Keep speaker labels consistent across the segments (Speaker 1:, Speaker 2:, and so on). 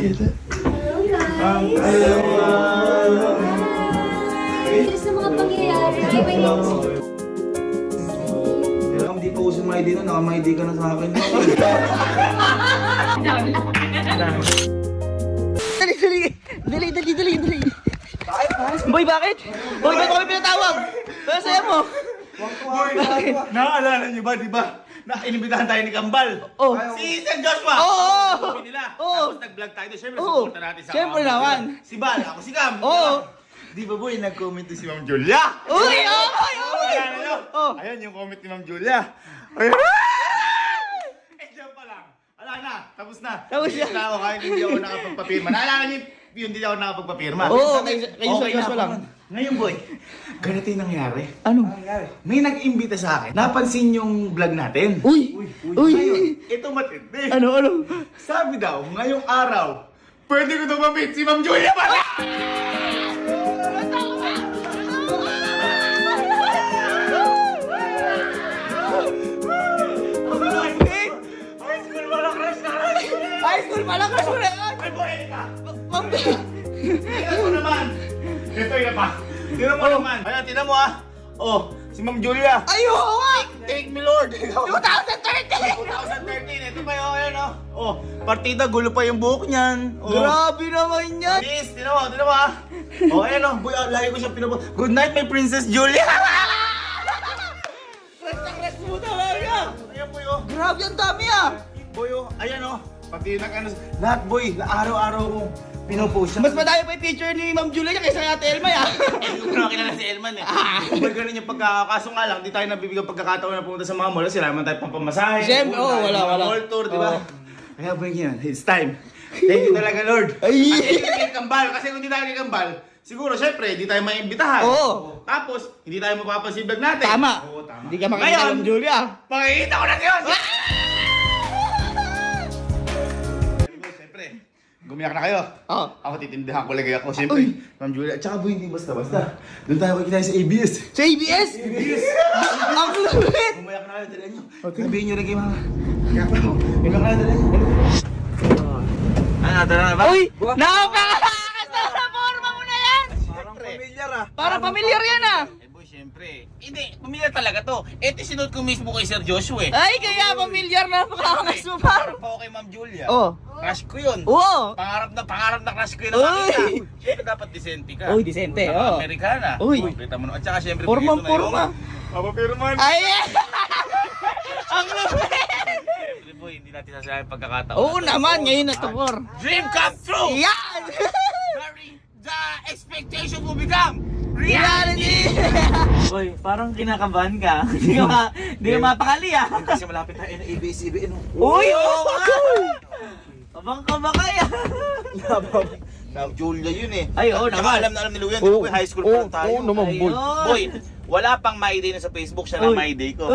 Speaker 1: Bilis na mga pangyayari.
Speaker 2: Hindi pa uso mga ID na, naka-ID ka na sa akin.
Speaker 3: Dali. Boy, bakit? Boy, ba't kami pinatawag? Kaya saya mo?
Speaker 4: Boy, naaalala niyo ba, di ba? Na inimbitahan tayo ni Kambal.
Speaker 3: Oh.
Speaker 4: Si Sir Joshua.
Speaker 3: Oo.
Speaker 4: Nila.
Speaker 3: Oo.
Speaker 4: Tapos nag-vlog tayo. Siyempre,
Speaker 3: Oo.
Speaker 4: supportan natin sa
Speaker 3: Siyempre
Speaker 4: mga
Speaker 3: naman.
Speaker 4: kaibigan. Si Bal, ako si Cam.
Speaker 3: Oo.
Speaker 4: Di ba boy, nag-comment din si Ma'am Julia?
Speaker 3: Uy!
Speaker 4: Ayan, ano?
Speaker 3: Oh.
Speaker 4: Ayan yung comment ni Ma'am Julia. Ayan. Diyan pa lang. Wala na. Tapos na.
Speaker 3: Tapos na.
Speaker 4: Hindi na ako kahit hindi ako nakapagpapirma. Naalala niyo yun, hindi ako nakapagpapirma.
Speaker 3: Oo, kay Joshua
Speaker 4: na
Speaker 3: lang.
Speaker 4: ako. Ngayon boy, ganito yung nangyari.
Speaker 3: Ano?
Speaker 4: May nag-imbita sa akin. Napansin yung vlog natin.
Speaker 3: Uy!
Speaker 4: Ito matindi.
Speaker 3: Ano?
Speaker 4: Sabi daw, ngayong araw, pwede ko daw ma-meet si Ma'am Julia pala!
Speaker 3: High school pala, crush mo na yan!
Speaker 4: Ay, boy, ka!
Speaker 3: Mambi!
Speaker 4: Ito naman! Ito yun pa. Tignan mo naman. Ayan, tignan mo ah. Oh, si Ma'am Julia.
Speaker 3: Ay, oo nga!
Speaker 4: Take me Lord.
Speaker 3: 2013!
Speaker 4: 2013. Ito pa yun, ayan oh. Oh, partida, gulo pa yung buhok niyan. Oh.
Speaker 3: Grabe naman yan!
Speaker 4: Please, tignan mo ah. Oh, ayan oh. Boy, lagi ko siya pinabot. Good night, my Princess Julia.
Speaker 3: Crush na crush mo talaga!
Speaker 4: Ayan boy oh.
Speaker 3: Grabe, ang dami ah!
Speaker 4: Boy oh, ayan oh. Pati ano, lahat boy, araw-araw ko pinopost siya.
Speaker 3: Mas madami pa yung picture ni Ma'am Julia niya kaysa Ate Elma ya.
Speaker 4: Hindi ko na kilala si Elman eh. Kumbaga ganun yung pagkakaso nga lang, di tayo nabibigyan pagkakataon na pumunta sa mga mall. Sila naman tayo pampamasahe.
Speaker 3: Siyempre, oo, wala.
Speaker 4: Mall tour, di ba?
Speaker 3: Oo.
Speaker 4: Kaya bring yan, it's time. Thank you talaga Lord.
Speaker 3: Ay!
Speaker 4: At hindi tayo kambal, kasi kung hindi tayo kambal, siguro syempre, hindi tayo maimbitahan.
Speaker 3: Oo.
Speaker 4: Tapos, hindi tayo mapapansin vlog natin.
Speaker 3: Tama!
Speaker 4: Oo, tama.
Speaker 3: Hindi ka makakita
Speaker 4: Ngayon,
Speaker 3: Ma'am Julia.
Speaker 4: makikita ko na yun! Siyempre, gumiyak na kayo.
Speaker 3: Oo.
Speaker 4: Ako titindihan ko lagay ako, siyempre. Ma'am Julia, at saka boy, hindi basta-basta. Doon tayo kikita sa ABS.
Speaker 3: Sa ABS? Ang lupit!
Speaker 4: Umayak na kayo, dala nyo. Sabihin nyo rin kay mama. Umayak na kayo, dala nyo. Ano, dala na ba?
Speaker 3: Uy! Napakalakas na sa forma mo na yan!
Speaker 4: Parang familiar ah.
Speaker 3: Parang familiar yan ah!
Speaker 4: Eh boy, siyempre. Hindi, familiar talaga to. Ito sinuot ko mismo kay Sir Joshua eh.
Speaker 3: Ay, kaya familiar na napakaangas mo par!
Speaker 4: Para pa ako kay Ma'am Julia.
Speaker 3: Oh.
Speaker 4: Crush ko yun.
Speaker 3: Oo!
Speaker 4: Pangarap na crush ko yun
Speaker 3: Uy!
Speaker 4: na makita. Siyempre dapat disente ka.
Speaker 3: Uy, disente,
Speaker 4: Saka
Speaker 3: oo.
Speaker 4: Amerikana.
Speaker 3: Uy.
Speaker 4: Kita mo na. At saka siyempre,
Speaker 3: Porma.
Speaker 4: Papapirman.
Speaker 3: Ay! Ang lupit!
Speaker 4: Siyempre boy, hindi natin sasabihin pagkakataon.
Speaker 3: Oo naman, ngayon na to por.
Speaker 4: Dream come true!
Speaker 3: Yan!
Speaker 4: The expectation will become
Speaker 3: Reality!
Speaker 5: Uy, parang kinakabahan ka. Hindi ka mapakali ah.
Speaker 4: Kasi malapit tayo na ABS-CBN.
Speaker 5: Uy, oo nga! Abang ka ba kaya?
Speaker 4: Ma'am Julia yun eh.
Speaker 5: Ay, oo
Speaker 4: Tsaka
Speaker 5: naman.
Speaker 4: alam ni Luyan, di ba boy, high school pa lang tayo.
Speaker 5: Ayun.
Speaker 4: Boy, wala pang My Day na sa Facebook, siya na
Speaker 5: Uy.
Speaker 4: My Day ko.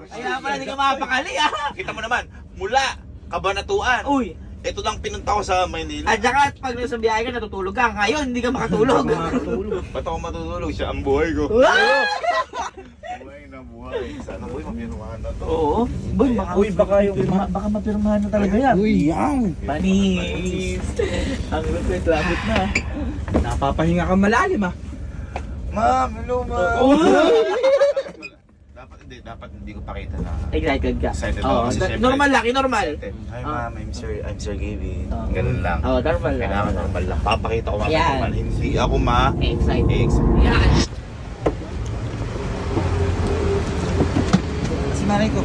Speaker 5: Kaya pala hindi ka mapakali ah.
Speaker 4: Kita mo naman, mula Kabanatuan.
Speaker 5: Uy,
Speaker 4: Ito lang pinunta ko sa Maynila.
Speaker 5: at saka pag nasa biyahe ka, natutulog ka. Ngayon, hindi ka makatulog.
Speaker 4: Ba't ako matutulog? Siya ang buhay ko.
Speaker 5: Ah!
Speaker 4: Buhay na buhay. Sana boy, mapirmahan na to.
Speaker 5: Oo. Boy, baka mapirmahan na talaga yan.
Speaker 3: Uy, yan!
Speaker 5: Panis. Ang lupit, labot na. Napapahinga ka malalim ah.
Speaker 4: Ma'am, hello ma'am. Dapat hindi ko pakita na
Speaker 5: Excited ka.
Speaker 4: excited
Speaker 5: Oo,
Speaker 4: ako. Kasi syempre,
Speaker 5: normal laki, normal.
Speaker 4: excited. Hi ma'am, I'm Sir Gavin.
Speaker 5: Oo.
Speaker 4: Ganun lang.
Speaker 5: Oo, normal lang.
Speaker 4: Kailangan normal lang. Papakita ko
Speaker 5: Yan.
Speaker 4: normal. Hindi ako
Speaker 5: Excited. Yan.
Speaker 3: Si nanay ko.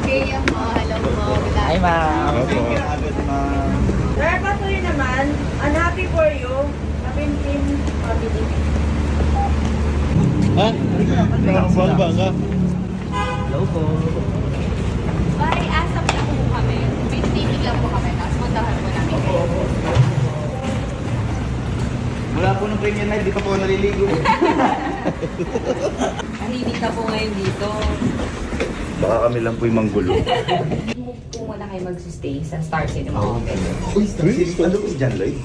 Speaker 1: Kaya mo, hello mo.
Speaker 5: Hi, ma'am.
Speaker 4: Thank you agad ma'am.
Speaker 6: Sir, patuloy naman. I'm happy for you. Happy team family.
Speaker 3: Ha?
Speaker 4: Bangga.
Speaker 5: Hello po.
Speaker 1: Bye, asap na po kami. Meeting lang po kami. Tapos puntahan po namin kayo.
Speaker 4: Wala po ng premium night, di pa po ako naliligo.
Speaker 6: Tahimik na po ngayon dito.
Speaker 4: Baka kami lang po yung manggulo.
Speaker 1: Move po muna kayo mag-stay sa Star Cinema Hotel.
Speaker 4: Uy, ano po si John Lloyd?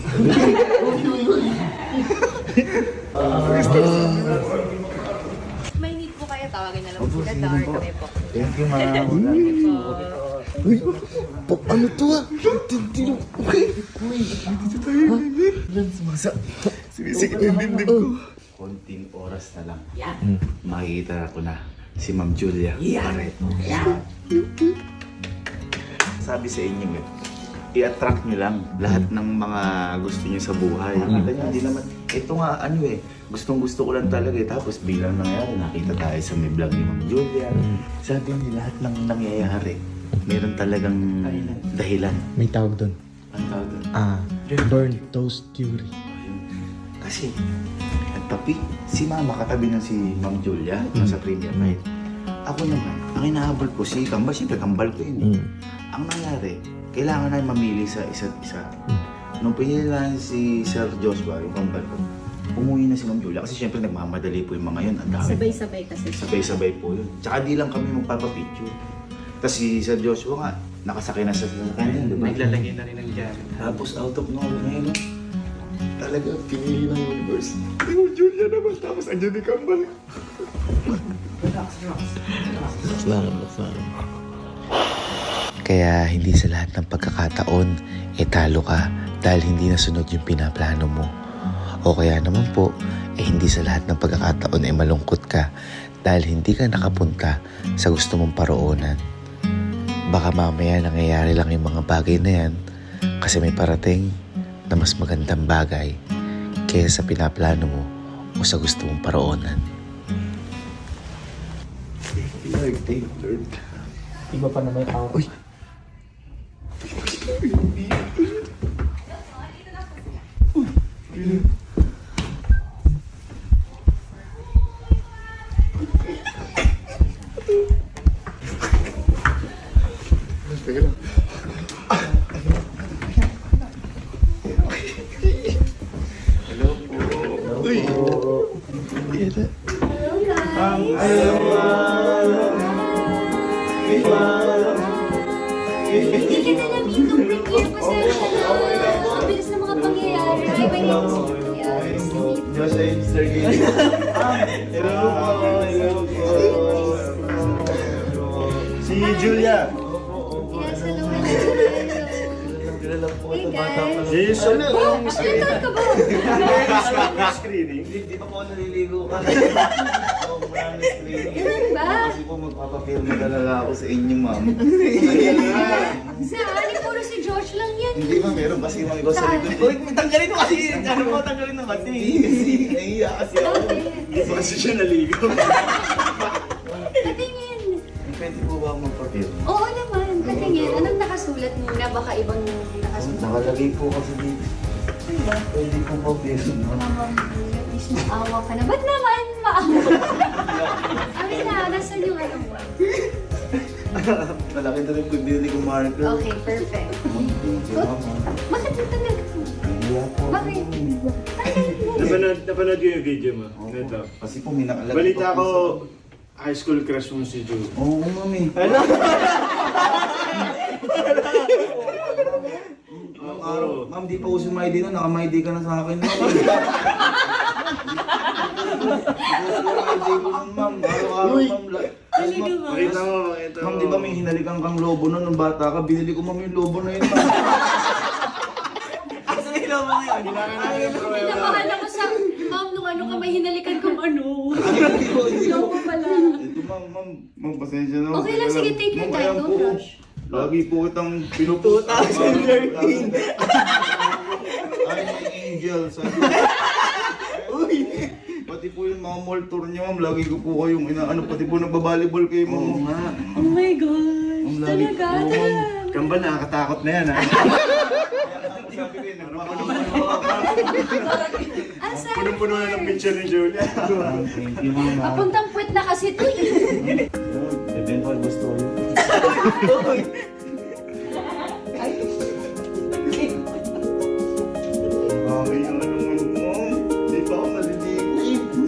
Speaker 1: May need po kayo, tawag tawagin na lang po sila Dar. Kami po.
Speaker 2: Thank you, ma'am.
Speaker 3: Ano to ah?
Speaker 4: Sumisikip yung dibdib ko. Konting oras na lang. Makikita ko na si Ma'am Julia Barreto. Sabi sa inyo i-attract nyo lang lahat ng mga gusto nyo sa buhay. Kita nyo, hindi naman, ito nga ano gustong gusto ko lang talaga Tapos bilang nangyayari, nakita tayo sa may vlog ni Ma'am Julia. Sabi nyo, lahat ng nangyayari, meron talagang dahilan.
Speaker 3: May tawag doon.
Speaker 4: Ang tawag doon?
Speaker 3: Burnt toast theory.
Speaker 4: Ayun. Kasi, nagpapi, si Mama katabi ng si Ma'am Julia, nasa Premier Night. Ako naman, ang inahabol ko si Kambal, siyempre Kambal ko yun. Ang nangyari, kailangan na mamili sa isa't isa. Nung pinilaan si Sir Joshua, yung Kambal ko, umuwi na si Ma'am Julia kasi siyempre nagmamadali po yung mga yun. Ang dami.
Speaker 1: Sabay-sabay kasi.
Speaker 4: Sabay-sabay po yun. Tsaka di lang kami magpapapicture. Tapos si Sir Joshua nga, nakasakay na sa kanya, di ba?
Speaker 5: Naglalagay na rin ng dyan.
Speaker 4: Tapos out of nowhere na yun, talaga pinili ng universe. Si Ma'am Julia naman, tapos andyan ni Kambal.
Speaker 7: Kaya hindi sa lahat ng pagkakataon, talo ka dahil hindi nasunod yung pinaplano mo. O kaya naman po, hindi sa lahat ng pagkakataon malungkot ka dahil hindi ka nakapunta sa gusto mong paroonan. Baka mamaya nangyayari lang yung mga bagay na yan kasi may parating na mas magandang bagay kaysa sa pinaplano mo o sa gusto mong paroonan.
Speaker 3: Iba pa naman yung Uy!
Speaker 1: Hindi kita namin complete yun. Pasensya na. Ang bilis ng mga pangyayari. Ay, may naman sa pangyayari.
Speaker 2: Joshua and Sir Gilly. Hello po. Si Julia.
Speaker 1: Yes, hello, hello. Hey guys.
Speaker 2: Yes,
Speaker 1: Oh, ilan taon ka ba?
Speaker 2: screening. Hindi pa po naliligo ka.
Speaker 1: Ilan ba?
Speaker 2: Kasi po magpapapirma talaga ako sa inyo, ma'am.
Speaker 1: Saan? Puro si George lang yan.
Speaker 2: Hindi ba meron kasi mga ikaw sa likod.
Speaker 3: Uy, tanggalin mo kasi! Ano mo, tanggalin mo kasi!
Speaker 2: Nahiya kasi ako.
Speaker 1: Bakit?
Speaker 2: Kasi siya naligo.
Speaker 1: Patingin.
Speaker 2: Pwede po ba magpapirma?
Speaker 1: Oo naman, patingin. Anong nakasulat muna? Baka ibang nakasulat.
Speaker 2: Nakalagay po kasi dito. Pwede po ba pirma?
Speaker 1: Mama, please, maawa ka na. Ba't naman maawa? Amin na, nasan yung ano mo?
Speaker 2: Malaki na rin kung hindi ko marker.
Speaker 1: Okay, perfect.
Speaker 2: Thank you, mama.
Speaker 1: Bakit mo talaga?
Speaker 2: Nahiya po.
Speaker 1: Bakit?
Speaker 8: Napanood ko yung video mo.
Speaker 2: Opo.
Speaker 8: Ito.
Speaker 2: Kasi po may nakalagay
Speaker 8: Balita
Speaker 2: pa po
Speaker 8: ko, high school crush mo si Ju.
Speaker 2: Oo, mami. Ang araw, ma'am, di pa uso may ID nun, naka-ID ka na sa akin. Ma'am, araw-araw, ma'am.
Speaker 8: Balita mo, ito.
Speaker 2: Ma'am, di ba may hinalikan kang lobo nun nung bata ka? Binili ko, ma'am, yung lobo na yun, ma'am.
Speaker 3: Asa na ilaw mo ngayon?
Speaker 1: Pinabahan ako sa ma'am nung ano ka may hinalikan kong ano.
Speaker 2: Hindi ko.
Speaker 1: Lobo pala.
Speaker 2: Ito, ma'am, pasensya na.
Speaker 1: Okay lang, sige, take your
Speaker 2: Ma'am,
Speaker 1: time,
Speaker 2: ayan
Speaker 1: don't
Speaker 2: po.
Speaker 1: rush.
Speaker 2: Lagi po kitang pinuputa.
Speaker 3: 2013.
Speaker 2: Ay, may angel. Pati po yung mga mall tour niyo, ma'am. Lagi ko po kayong inaano. Pati po nagbabalibol kayo, ma'am. Oo nga.
Speaker 1: Oh my gosh.
Speaker 2: Ang lagi
Speaker 1: Talaga,
Speaker 2: po,
Speaker 1: talaga.
Speaker 2: ma'am.
Speaker 8: Kambal, nakakatakot na yan, ha?
Speaker 2: Sabi ko yun,
Speaker 1: Ang sarap.
Speaker 8: Punong-puno na ng picture ni Julia.
Speaker 2: Thank you, ma'am.
Speaker 1: Papuntang puwet na kasi ito.
Speaker 2: Eventual gusto ko yun. Bakit yung ano mo? Di pa ako naliligo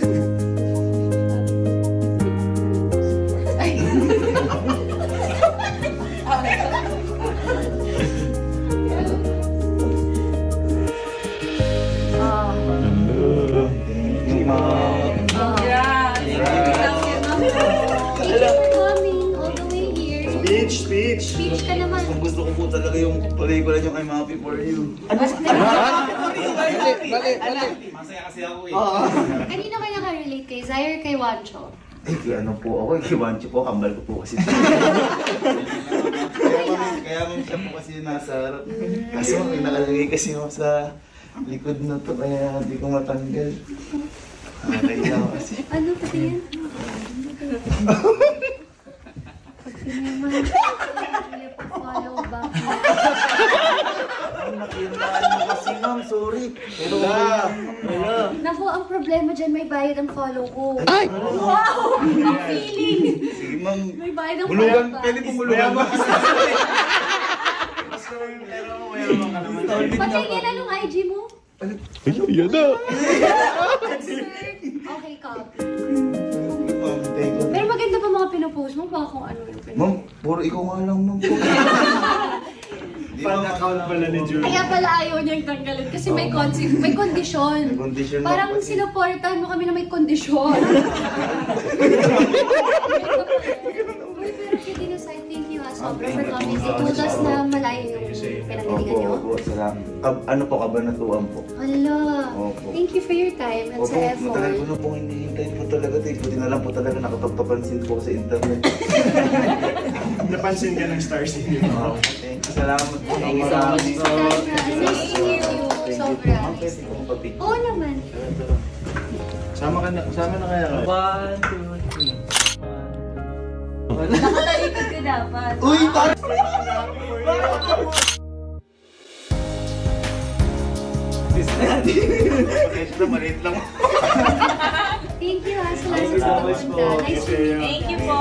Speaker 2: Thank you, ma'am.
Speaker 1: Congrats.
Speaker 8: Speech.
Speaker 1: Speech ka naman.
Speaker 2: Kung gusto ko po talaga yung pelikula yung I'm Happy For You. Masaya kasi ako eh.
Speaker 1: Kanino ka nakarelate kay Zay or kay Wancho?
Speaker 4: Eh, kaya ano po ako, ikiwancho po, kambal ko po kasi.
Speaker 2: Kaya mong siya po kasi nasa harap.
Speaker 4: Kaso may nakalagay kasi ako sa likod na to, kaya hindi ko matanggal. Nakakaya ako kasi.
Speaker 1: Ano pa yan? Pag sinema, follow back.
Speaker 4: Ang nakiyalaan mo kasi ma'am, sorry. Pero
Speaker 1: Naku, ang problema dyan, may bayad ang follow ko. Wow! Ang feeling!
Speaker 2: Sige ma'am.
Speaker 1: May bayad ang
Speaker 2: Bulugan,
Speaker 1: follow back.
Speaker 2: pwede pong bulugan mo.
Speaker 1: Patingin na nung IG mo.
Speaker 3: Yan na.
Speaker 1: Okay, copy.
Speaker 4: ma'am, thank you.
Speaker 1: Pero maganda pa mga pinopost mo, baka kung ano yung
Speaker 4: Ma'am, puro ikaw nga lang ma'am po.
Speaker 8: Fan account pala ni Julia.
Speaker 1: Kaya pala ayaw niyang tanggalin kasi may kondisyon.
Speaker 4: May condition na
Speaker 1: Parang
Speaker 4: pati.
Speaker 1: sinuportahan mo kami na may kondisyon. Uy, pero kidding aside, thank you ha, Sobra for coming. You told us na malayo yung pinanggalingan niyo.
Speaker 4: Opo, salamat. Ano po, kabanatuan po.
Speaker 1: Hala,
Speaker 4: Opo.
Speaker 1: thank you for your time at
Speaker 4: Opo,
Speaker 1: sa
Speaker 4: matagal ko
Speaker 1: effort.
Speaker 4: na pong hinihintay po talaga. Buti na lang po talaga nakapagpapansin po sa internet.
Speaker 8: Napansin ka ng Star City.
Speaker 4: Thank you, salamat po.
Speaker 3: Thank you so much po.
Speaker 1: Thank you. Sobra.
Speaker 4: Ma'am, pwede kong papicture.
Speaker 1: Oo naman.
Speaker 8: Sama na kaya ka.
Speaker 3: 1, 2, 3.
Speaker 6: Nakatalikod ka dapat.
Speaker 4: Uy,
Speaker 2: Pasensya na, maliit lang.
Speaker 1: Thank you ha, salamat sa pagpunta. Nice to meet you.
Speaker 6: Thank you po.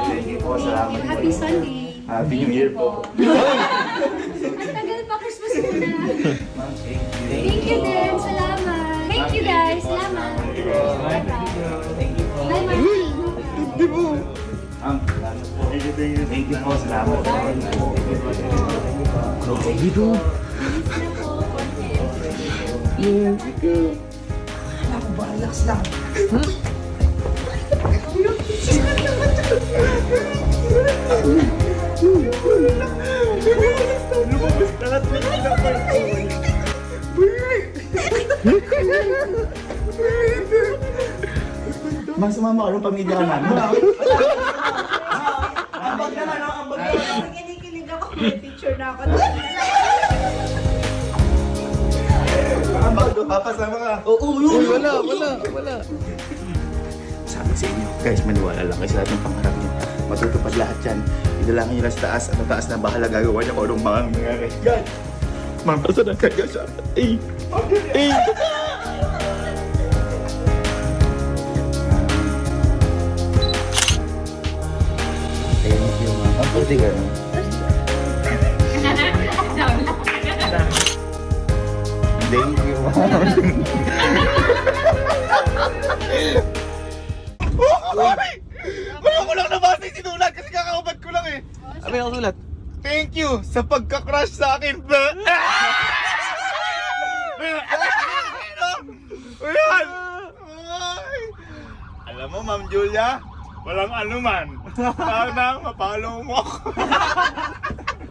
Speaker 4: Thank you po, salamat po.
Speaker 1: Happy Sunday.
Speaker 4: Happy New Year po.
Speaker 1: Ang tagal pa, Christmas muna.
Speaker 4: Ma'am, thank you.
Speaker 1: Thank you din, salamat. Thank you guys, salamat. Bye-bye. Bye, Marty.
Speaker 4: Ma'am, salamat po. Thank you po, salamat po. Mas sumama ka ng pamilya ka namin.
Speaker 6: Parang kinikilig ako. May picture na ako.
Speaker 2: Papasama ka.
Speaker 3: Wala.
Speaker 4: Sabi sa inyo, guys, maniwala lang kayo sa lahat ng pangarap niyo. Matutupad lahat yan. Idalangin niyo lang sa taas at ang taas na bahala gagawa niya kung anong mga nangyari. Yan! Ma'am, asa na kaya siya? Eh! Eh! Thank you, ma'am. Ang pwede ganun. Thank you, ma'am.
Speaker 2: Ngayon ko lang nabasa yung sinulat kasi kakakabad ko lang eh.
Speaker 3: Ano yung sulat?
Speaker 2: Thank you sa pagka-crush sa akin. Ayan! Ay! Alam mo, Ma'am Julia, walang anuman. Sana mapalo mo ako.